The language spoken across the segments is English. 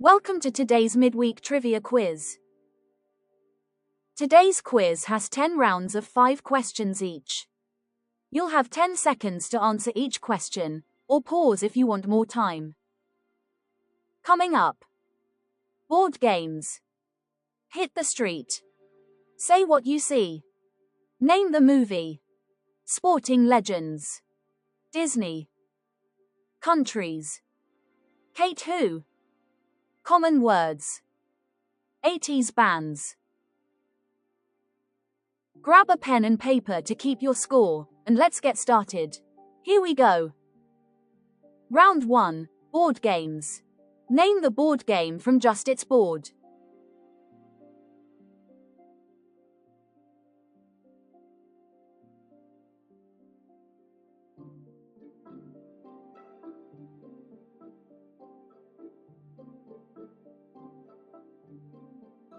Welcome to today's midweek trivia quiz. Today's quiz has 10 rounds of 5 questions each. You'll have 10 seconds to answer each question, or pause if you want more time. Coming up: board games, hit the street, say what you see, name the movie, sporting legends, Disney, countries, Kate Who, common words, 80s bands. Grab a pen and paper to keep your score, and let's get started. Here we go. Round 1, board games. Name the board game from just its board.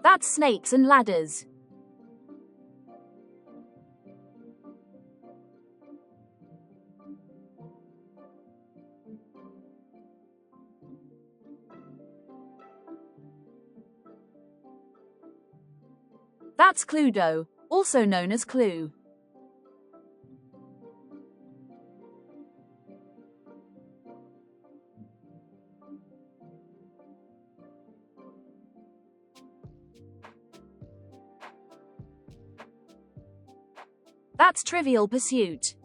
That's Snakes and Ladders. That's Cluedo, also known as Clue. That's Trivial Pursuit.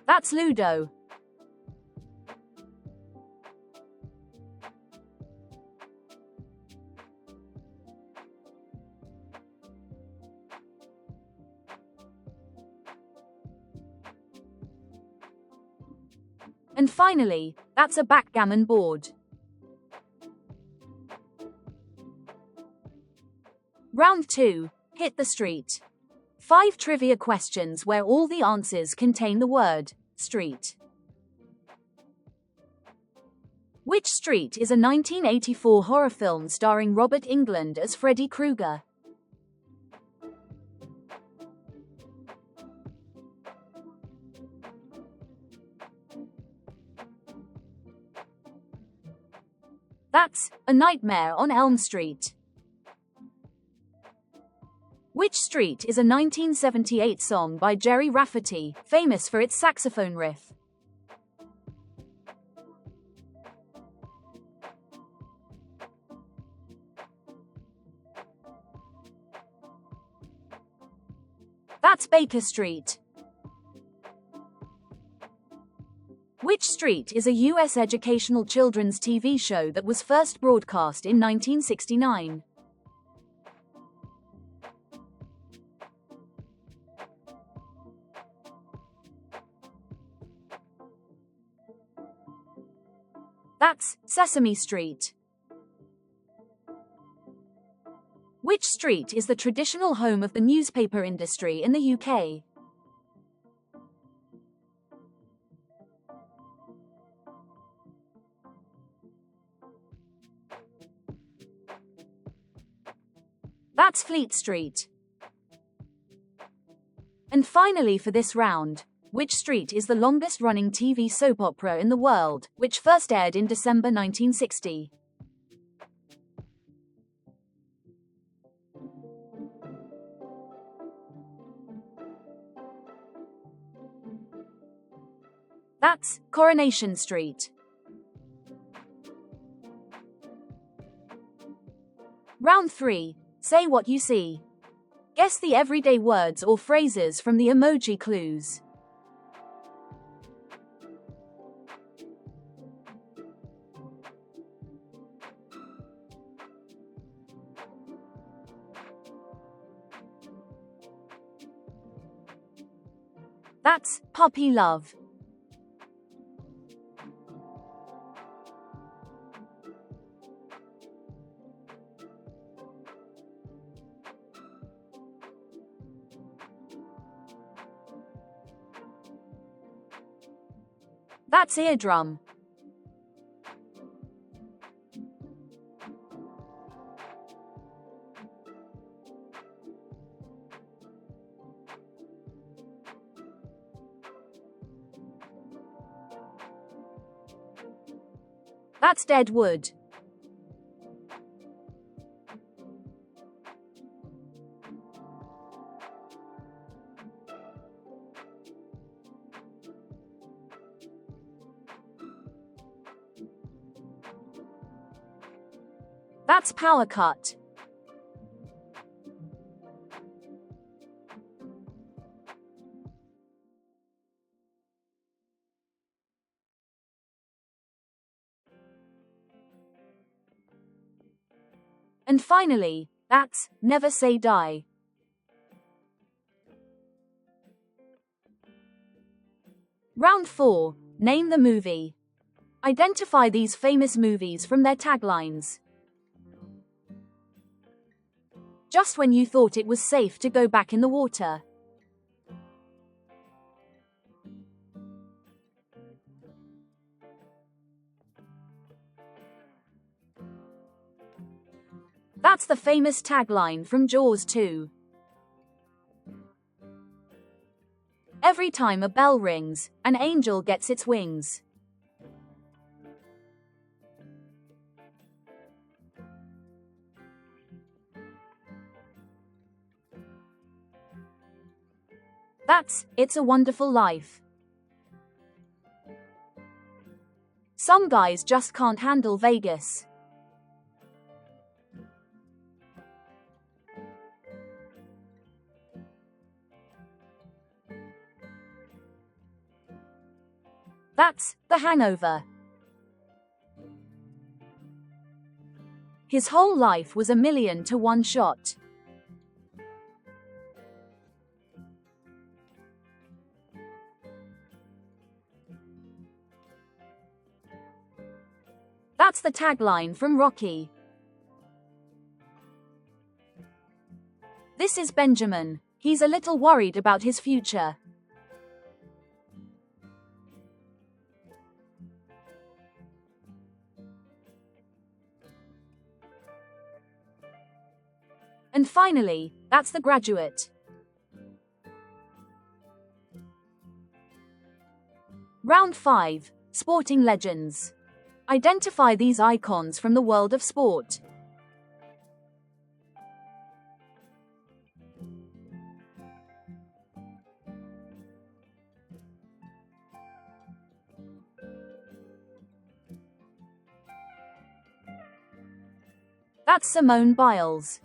That's Ludo. And finally, that's a backgammon board. Round 2, hit the street. 5 trivia questions where all the answers contain the word street. Which Street is a 1984 horror film starring Robert Englund as Freddy Krueger? That's A Nightmare on Elm Street. Which Street is a 1978 song by Jerry Rafferty, famous for its saxophone riff? That's Baker Street. Which Street is a U.S. educational children's TV show that was first broadcast in 1969? That's Sesame Street. Which street is the traditional home of the newspaper industry in the UK? That's Fleet Street. And finally for this round, which street is the longest-running TV soap opera in the world, which first aired in December 1960? That's Coronation Street. Round 3, say what you see. Guess the everyday words or phrases from the emoji clues. That's puppy love. That's eardrum. That's dead wood. That's power cut. And finally, that's never say die. Round 4. Name the movie. Identify these famous movies from their taglines. Just when you thought it was safe to go back in the water. That's the famous tagline from Jaws 2. Every time a bell rings, an angel gets its wings. That's It's a Wonderful Life. Some guys just can't handle Vegas. That's The Hangover. His whole life was 1,000,000 to 1 shot. That's the tagline from Rocky. This is Benjamin. He's a little worried about his future. And finally, that's The Graduate. Round 5. Sporting legends. Identify these icons from the world of sport. That's Simone Biles.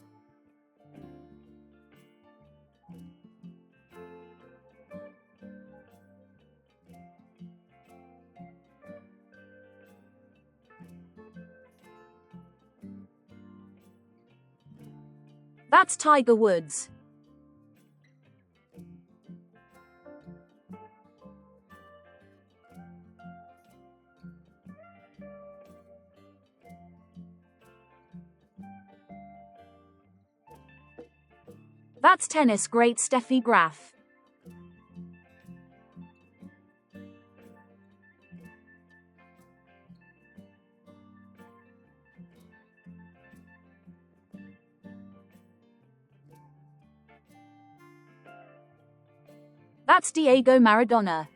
That's Tiger Woods. That's tennis great Steffi Graf. That's Diego Maradona.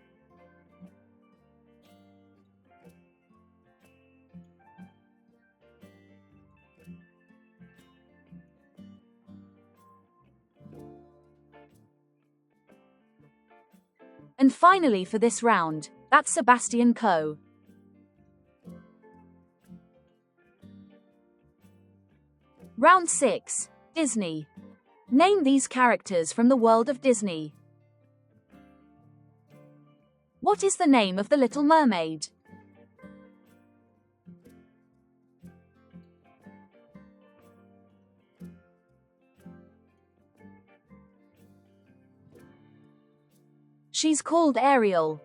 And finally for this round, that's Sebastian Coe. Round 6. Disney. Name these characters from the world of Disney. What is the name of the Little Mermaid? She's called Ariel.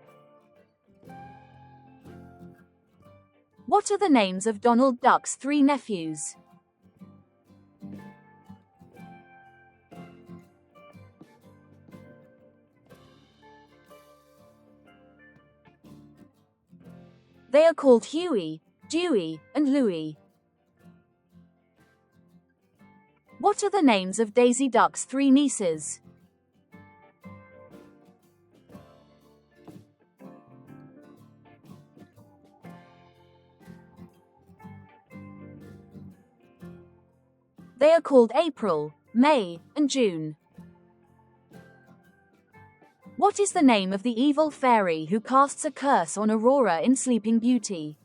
What are the names of Donald Duck's 3 nephews? They are called Huey, Dewey, and Louie. What are the names of Daisy Duck's 3 nieces? They are called April, May, and June. What is the name of the evil fairy who casts a curse on Aurora in Sleeping Beauty?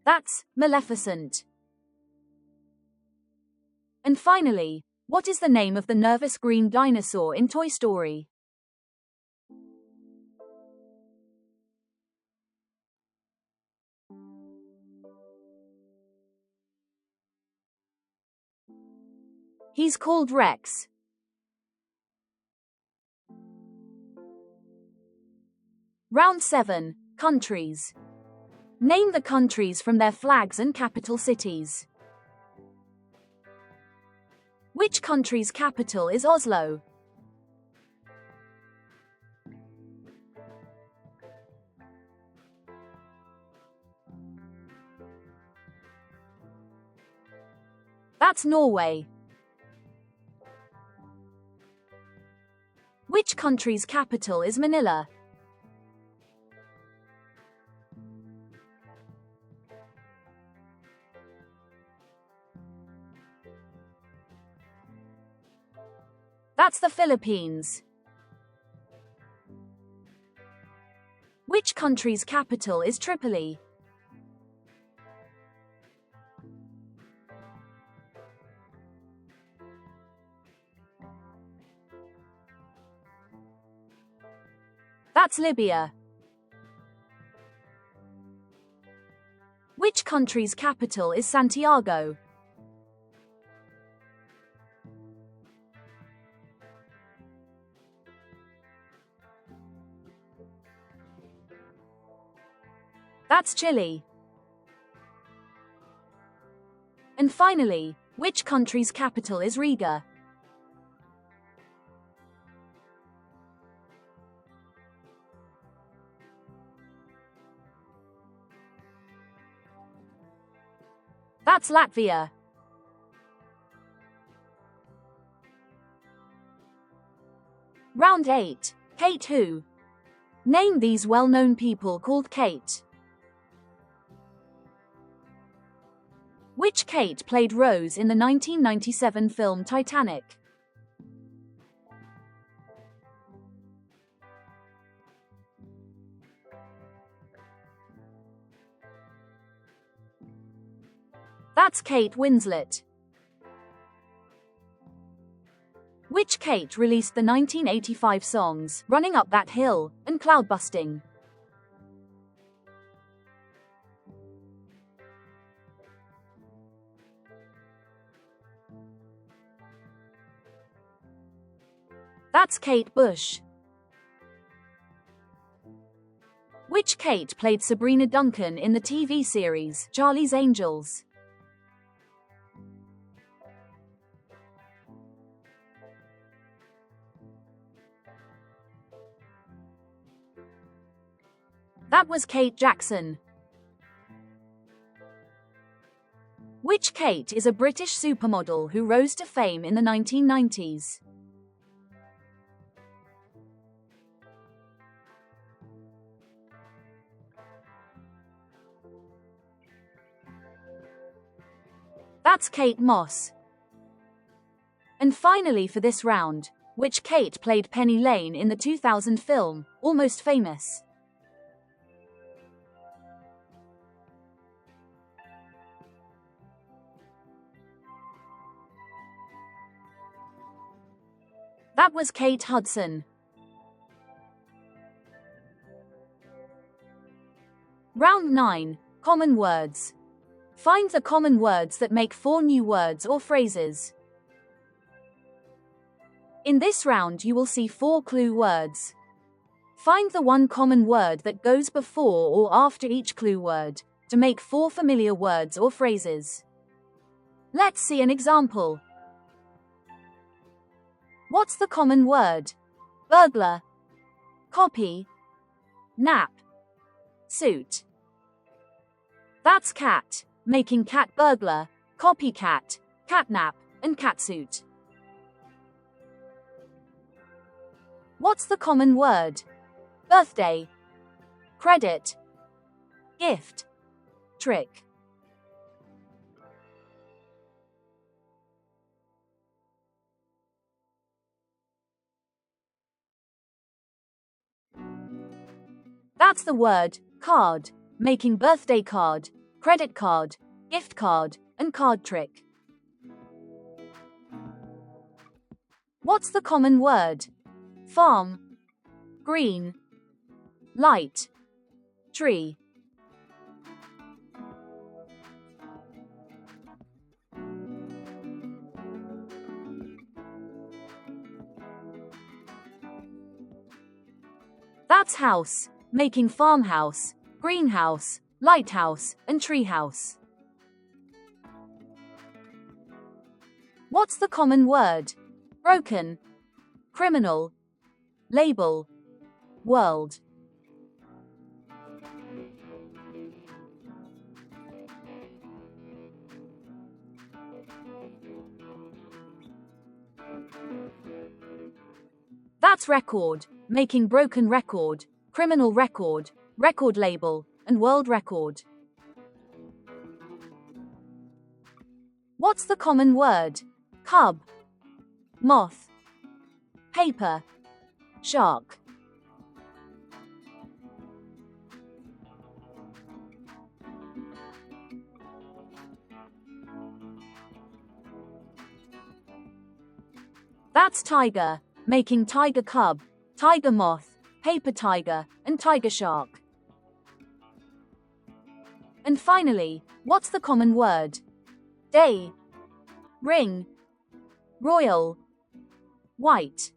That's Maleficent. And finally, what is the name of the nervous green dinosaur in Toy Story? He's called Rex. Round 7. Countries. Name the countries from their flags and capital cities. Which country's capital is Oslo? That's Norway. Which country's capital is Manila? That's the Philippines. Which country's capital is Tripoli? That's Libya. Which country's capital is Santiago? That's Chile. And finally, which country's capital is Riga? That's Latvia. Round 8. Kate who? Name these well-known people called Kate. Which Kate played Rose in the 1997 film Titanic? That's Kate Winslet. Which Kate released the 1985 songs Running Up That Hill and Cloudbusting? That's Kate Bush. Which Kate played Sabrina Duncan in the TV series Charlie's Angels? That was Kate Jackson. Which Kate is a British supermodel who rose to fame in the 1990s? That's Kate Moss. And finally for this round, which Kate played Penny Lane in the 2000 film, Almost Famous? That was Kate Hudson. Round 9. Common words. Find the common words that make 4 new words or phrases. In this round you will see 4 clue words. Find the one common word that goes before or after each clue word, to make 4 familiar words or phrases. Let's see an example. What's the common word? Burglar, copy, nap, suit. That's cat, making cat burglar, copycat, catnap, and catsuit. What's the common word? Birthday, credit, gift, trick. That's the word card, making birthday card, credit card, gift card, and card trick. What's the common word? Farm, green, light, tree. That's house, making farmhouse, greenhouse, lighthouse, and treehouse. What's the common word? Broken, criminal, label, world. That's record, making broken record, criminal record, record label, and world record. What's the common word? Cub, moth, paper, shark. That's tiger, making tiger cub, tiger moth, paper tiger, and tiger shark. And finally, what's the common word? Day, ring, royal, white.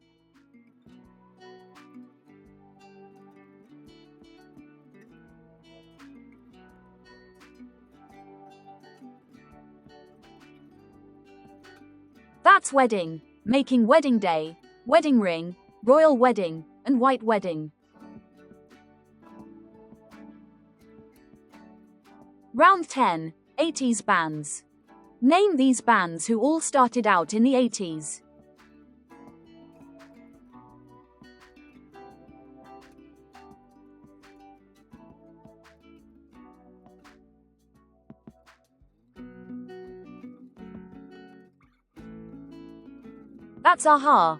That's wedding, making wedding day, wedding ring, royal wedding, and white wedding. Round 10, 80s bands. Name these bands who all started out in the 80s. That's Aha.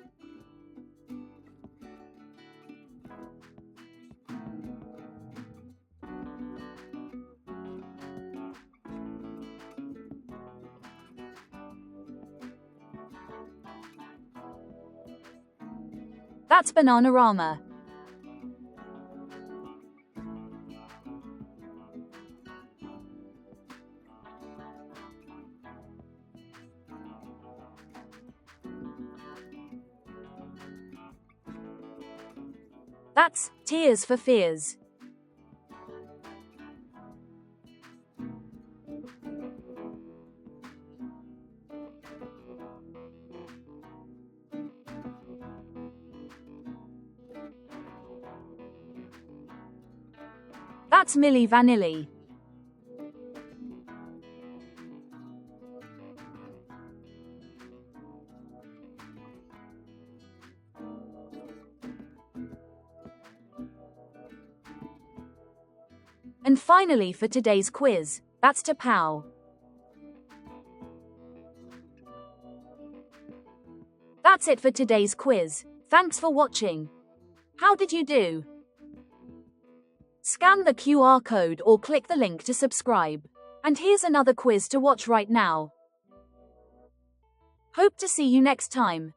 That's Bananarama. That's Tears for Fears. That's Milli Vanilli. And finally for today's quiz, that's T'Pau. That's it for today's quiz. Thanks for watching. How did you do? Scan the QR code or click the link to subscribe. And here's another quiz to watch right now. Hope to see you next time.